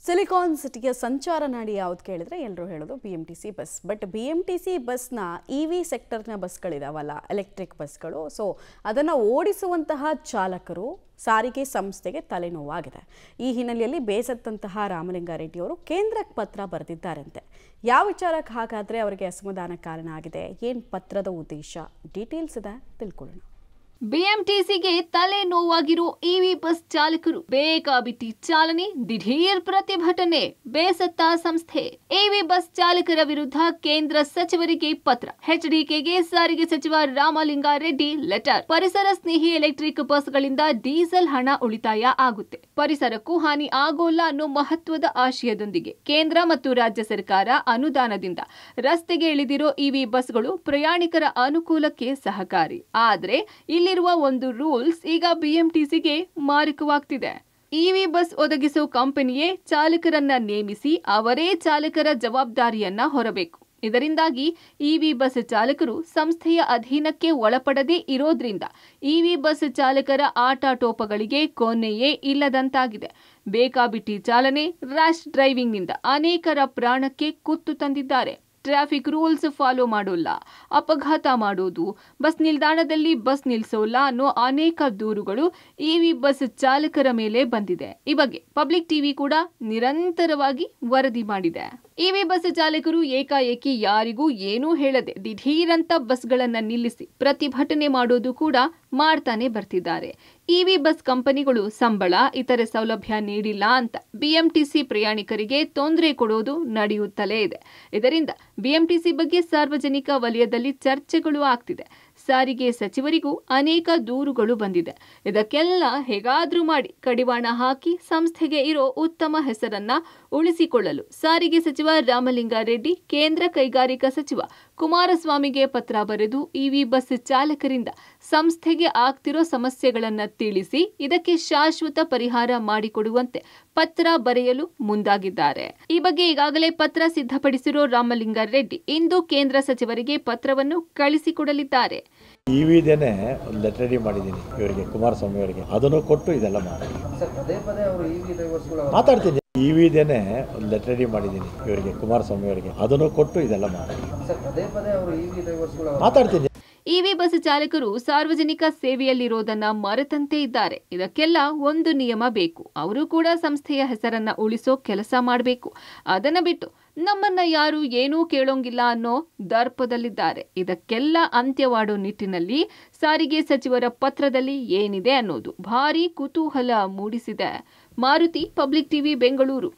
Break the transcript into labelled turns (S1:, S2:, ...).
S1: Silicon ಸಿಟಿಯ ಸಂಚಾರ ನಾಡಿ ಯಾವುದು ಕೇಳಿದ್ರೆ ಎಲ್ಲರೂ ಹೇಳೋದು BMTC ಬಸ್. ಬಟ್ BMTC ಬಸ್ನ EV ಸೆಕ್ಟರ್ನ ಬಸ್ಗಳಿದಾವಲ್ಲ, ಎಲೆಕ್ಟ್ರಿಕ್ ಬಸ್ಗಳು, ಸೊ ಅದನ್ನು ಓಡಿಸುವಂತಹ ಚಾಲಕರು ಸಾರಿಗೆ ಸಂಸ್ಥೆಗೆ ತಲೆನೋವಾಗಿದೆ. ಈ ಹಿನ್ನೆಲೆಯಲ್ಲಿ ಬೇಸತ್ತಂತಹ ರಾಮಲಿಂಗಾರೆಡ್ಡಿ ಅವರು ಕೇಂದ್ರಕ್ಕೆ ಪತ್ರ ಬರೆದಿದ್ದಾರಂತೆ. ಯಾವ ವಿಚಾರಕ್ಕೆ ಹಾಗಾದರೆ ಅವರಿಗೆ ಅಸಮಾಧಾನ ಕಾರಣ ಆಗಿದೆ, ಏನು ಪತ್ರದ ಉದ್ದೇಶ, ಡೀಟೇಲ್ಸ್ ಇದೆ, ತಿಳ್ಕೊಳ್ಳೋಣ.
S2: BMTCಗೆ ತಲೆ ನೋವಾಗಿರೋ EV ಬಸ್ ಚಾಲಕರು ಬೇಕಾಬಿಟ್ಟಿ ಚಾಲನೆ, ದಿಢೀರ್ ಪ್ರತಿಭಟನೆ, ಬೇಸತ್ತ ಸಂಸ್ಥೆ. EV ಬಸ್ ಚಾಲಕರ ವಿರುದ್ಧ ಕೇಂದ್ರ ಸಚಿವರಿಗೆ ಪತ್ರ. HDKಗೆ ಸಾರಿಗೆ ಸಚಿವ ರಾಮಲಿಂಗಾರೆಡ್ಡಿ ಲೆಟರ್. ಪರಿಸರ ಸ್ನೇಹಿ ಎಲೆಕ್ಟ್ರಿಕ್ ಬಸ್ಗಳಿಂದ ಡೀಸೆಲ್ ಹಣ ಉಳಿತಾಯ ಆಗುತ್ತೆ, ಪರಿಸರಕ್ಕೂ ಹಾನಿ ಆಗೋಲ್ಲ ಅನ್ನೋ ಮಹತ್ವದ ಆಶಯದೊಂದಿಗೆ ಕೇಂದ್ರ ಮತ್ತು ರಾಜ್ಯ ಸರ್ಕಾರ ಅನುದಾನದಿಂದ ರಸ್ತೆಗೆ ಇಳಿದಿರೋ EV ಬಸ್ಗಳು ಪ್ರಯಾಣಿಕರ ಅನುಕೂಲಕ್ಕೆ ಸಹಕಾರಿ. ಆದ್ರೆ ಇಲ್ಲಿರುವ ಒಂದು ರೂಲ್ಸ್ ಈಗ BMTCಗೆ ಮಾರಕವಾಗ್ತಿದೆ. EV ಬಸ್ ಒದಗಿಸೋ ಕಂಪನಿಯೇ ಚಾಲಕರನ್ನ ನೇಮಿಸಿ ಅವರೇ ಚಾಲಕರ ಜವಾಬ್ದಾರಿಯನ್ನ ಹೊರಬೇಕು. ಇದರಿಂದಾಗಿ EV ಬಸ್ ಚಾಲಕರು ಸಂಸ್ಥೆಯ ಅಧೀನಕ್ಕೆ ಒಳಪಡದೇ ಇರೋದ್ರಿಂದ EV ಬಸ್ ಚಾಲಕರ ಆಟಾಟೋಪಗಳಿಗೆ ಕೊನೆಯೇ ಇಲ್ಲದಂತಾಗಿದೆ. ಬೇಕಾಬಿಟ್ಟಿ ಚಾಲನೆ, ರ್ಯಾಶ್ ಡ್ರೈವಿಂಗ್ನಿಂದ ಅನೇಕರ ಪ್ರಾಣಕ್ಕೆ ಕುತ್ತು ತಂದಿದ್ದಾರೆ. ಟ್ರಾಫಿಕ್ ರೂಲ್ಸ್ ಫಾಲೋ ಮಾಡೋಲ್ಲ, ಅಪಘಾತ ಮಾಡೋದು, ಬಸ್ ನಿಲ್ದಾಣದಲ್ಲಿ ಬಸ್ ನಿಲ್ಲಿಸೋಲ್ಲ ಅನ್ನೋ ಅನೇಕ ದೂರುಗಳು EV ಬಸ್ ಚಾಲಕರ ಮೇಲೆ ಬಂದಿದೆ. ಈ ಬಗ್ಗೆ ಪಬ್ಲಿಕ್ ಟಿವಿ ಕೂಡ ನಿರಂತರವಾಗಿ ವರದಿ ಮಾಡಿದೆ. EV ಬಸ್ ಚಾಲಕರು ಏಕಾಏಕಿ ಯಾರಿಗೂ ಏನೂ ಹೇಳದೆ ದಿಢೀರಂತ ಬಸ್ಗಳನ್ನ ನಿಲ್ಲಿಸಿ ಪ್ರತಿಭಟನೆ ಮಾಡೋದು ಕೂಡ ಮಾಡ್ತಾನೆ ಬರ್ತಿದ್ದಾರೆ. EV ಬಸ್ ಕಂಪನಿಗಳು ಸಂಬಳ, ಇತರೆ ಸೌಲಭ್ಯ ನೀಡಿಲ್ಲ ಅಂತ BMTC ಪ್ರಯಾಣಿಕರಿಗೆ ತೊಂದರೆ ಕೊಡೋದು ನಡೆಯುತ್ತಲೇ ಇದೆ. ಇದರಿಂದ BMTC ಬಗ್ಗೆ ಸಾರ್ವಜನಿಕ ವಲಯದಲ್ಲಿ ಚರ್ಚೆಗಳು ಆಗ್ತಿದೆ. ಸಾರಿಗೆ ಸಚಿವರಿಗೂ ಅನೇಕ ದೂರುಗಳು ಬಂದಿದೆ. ಇದಕ್ಕೆಲ್ಲ ಹೇಗಾದ್ರೂ ಮಾಡಿ ಕಡಿವಾಣ ಹಾಕಿ ಸಂಸ್ಥೆಗೆ ಇರೋ ಉತ್ತಮ ಹೆಸರನ್ನ ಉಳಿಸಿಕೊಳ್ಳಲು ಸಾರಿಗೆ ಸಚಿವ ರಾಮಲಿಂಗಾರೆಡ್ಡಿ ಕೇಂದ್ರ ಕೈಗಾರಿಕಾ ಸಚಿವ ಕುಮಾರಸ್ವಾಮಿಗೆ ಪತ್ರ ಬರೆದು EV ಬಸ್ ಚಾಲಕರಿಂದ ಸಂಸ್ಥೆಗೆ ಆಗ್ತಿರೋ ಸಮಸ್ಯೆಗಳನ್ನ ತಿಳಿಸಿ ಇದಕ್ಕೆ ಶಾಶ್ವತ ಪರಿಹಾರ ಮಾಡಿಕೊಡುವಂತೆ ಪತ್ರ ಬರೆಯಲು ಮುಂದಾಗಿದ್ದಾರೆ. ಈ ಬಗ್ಗೆ ಈಗಾಗಲೇ ಪತ್ರ ಸಿದ್ಧಪಡಿಸಿರೋ ರಾಮಲಿಂಗಾರೆಡ್ಡಿ ಇಂದು ಕೇಂದ್ರ ಸಚಿವರಿಗೆ ಪತ್ರವನ್ನು ಕಳಿಸಿಕೊಡಲಿದ್ದಾರೆ.
S3: EVದೇನೆ ಒಂದು ಲೆಟರ್ ರೆಡಿ ಮಾಡಿದ್ದೀನಿ ಇವರಿಗೆ, ಕುಮಾರಸ್ವಾಮಿ ಅವರಿಗೆ, ಅದನ್ನು ಕೊಟ್ಟು ಇದೆಲ್ಲ ಮಾತಾಡ್ತೀನಿ. EVದೇನೆ ಒಂದು ಲೆಟರ್ ರೆಡಿ ಮಾಡಿದ್ದೀನಿ ಇವರಿಗೆ, ಕುಮಾರಸ್ವಾಮಿ ಅವರಿಗೆ, ಅದನ್ನು ಕೊಟ್ಟು ಇದೆಲ್ಲ ಮಾತಾಡ್ತೀನಿ.
S2: EV ಬಸ್ ಚಾಲಕರು ಸಾರ್ವಜನಿಕ ಸೇವೆಯಲ್ಲಿರೋದನ್ನ ಮರೆತಂತೆ ಇದ್ದಾರೆ. ಇದಕ್ಕೆಲ್ಲ ಒಂದು ನಿಯಮ ಬೇಕು. ಅವರು ಕೂಡ ಸಂಸ್ಥೆಯ ಹೆಸರನ್ನ ಉಳಿಸೋ ಕೆಲಸ ಮಾಡಬೇಕು. ಅದನ್ನ ಬಿಟ್ಟು ನಮ್ಮನ್ನ ಯಾರು ಏನೂ ಕೇಳೋಂಗಿಲ್ಲ ಅನ್ನೋ ದರ್ಪದಲ್ಲಿದ್ದಾರೆ. ಇದಕ್ಕೆಲ್ಲ ಅಂತ್ಯವಾಡೋ ನಿಟ್ಟಿನಲ್ಲಿ ಸಾರಿಗೆ ಸಚಿವರ ಪತ್ರದಲ್ಲಿ ಏನಿದೆ ಅನ್ನೋದು ಭಾರಿ ಕುತೂಹಲ ಮೂಡಿಸಿದೆ. Maruti, public TV, Bengaluru.